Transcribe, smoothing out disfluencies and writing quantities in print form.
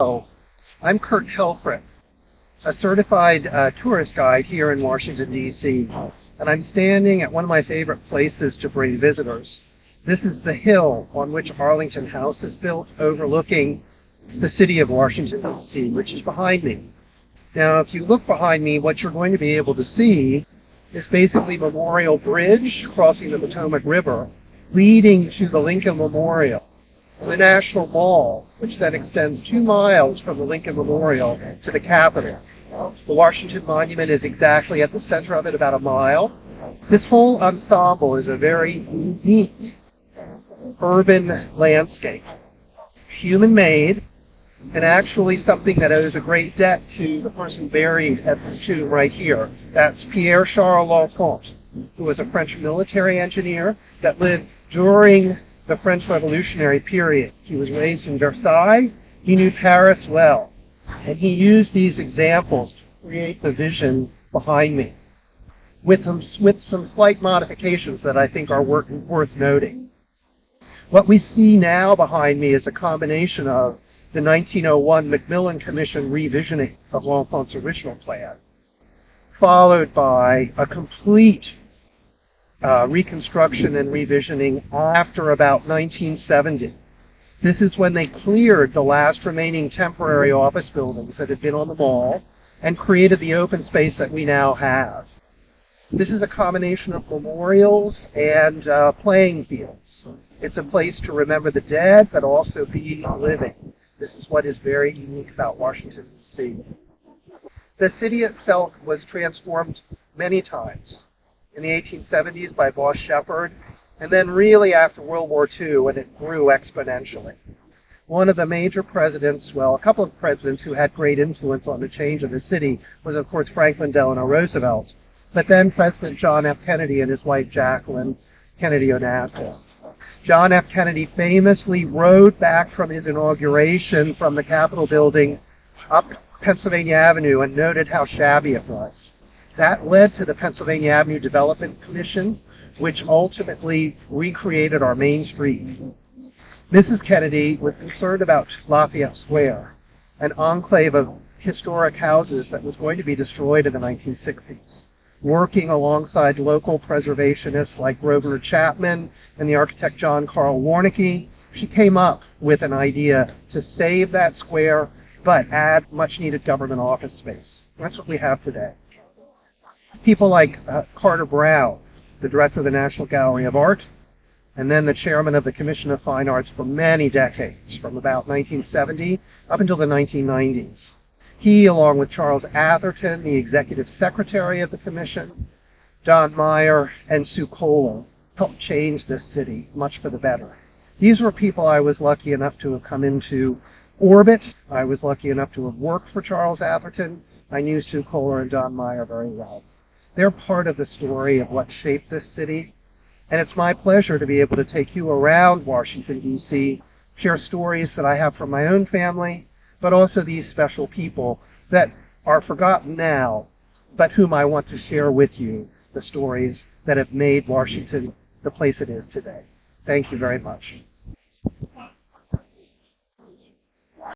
Oh, I'm Kurt Helfrich, a certified tourist guide here in Washington, D.C., and I'm standing at one of my favorite places to bring visitors. This is the hill on which Arlington House is built, overlooking the city of Washington, D.C., which is behind me. Now, if you look behind me, what you're going to be able to see is basically Memorial Bridge crossing the Potomac River, leading to the Lincoln Memorial, the National Mall, which then extends 2 miles from the Lincoln Memorial to the Capitol. The Washington Monument is exactly at the center of it, about a mile. This whole ensemble is a very unique urban landscape, human-made, and actually something that owes a great debt to the person buried at the tomb right here. That's Pierre-Charles L'Enfant, who was a French military engineer that lived during the French Revolutionary period. He was raised in Versailles. He knew Paris well. And he used these examples to create the vision behind me, with some slight modifications that I think are worth noting. What we see now behind me is a combination of the 1901 Macmillan Commission revisioning of L'Enfant's original plan, followed by a complete reconstruction and revisioning after about 1970. This is when they cleared the last remaining temporary office buildings that had been on the mall and created the open space that we now have. This is a combination of memorials and playing fields. It's a place to remember the dead, but also be living. This is what is very unique about Washington, D.C. The city itself was transformed many times. In the 1870s by Boss Shepard, and then really after World War II, when it grew exponentially. One of the major presidents, well, a couple of presidents who had great influence on the change of the city was, of course, Franklin Delano Roosevelt, but then President John F. Kennedy and his wife Jacqueline Kennedy Onassis. John F. Kennedy famously rode back from his inauguration from the Capitol building up Pennsylvania Avenue and noted how shabby it was. That led to the Pennsylvania Avenue Development Commission, which ultimately recreated our Main Street. Mrs. Kennedy was concerned about Lafayette Square, an enclave of historic houses that was going to be destroyed in the 1960s. Working alongside local preservationists like Grosvenor Chapman and the architect John Carl Warnke, she came up with an idea to save that square, but add much-needed government office space. That's what we have today. People like Carter Brown, the director of the National Gallery of Art, and then the chairman of the Commission of Fine Arts for many decades, from about 1970 up until the 1990s. He, along with Charles Atherton, the executive secretary of the commission, Don Meyer, and Sue Kohler, helped change this city much for the better. These were people I was lucky enough to have come into orbit. I was lucky enough to have worked for Charles Atherton. I knew Sue Kohler and Don Meyer very well. They're part of the story of what shaped this city, and it's my pleasure to be able to take you around Washington, D.C., share stories that I have from my own family, but also these special people that are forgotten now, but whom I want to share with you the stories that have made Washington the place it is today. Thank you very much.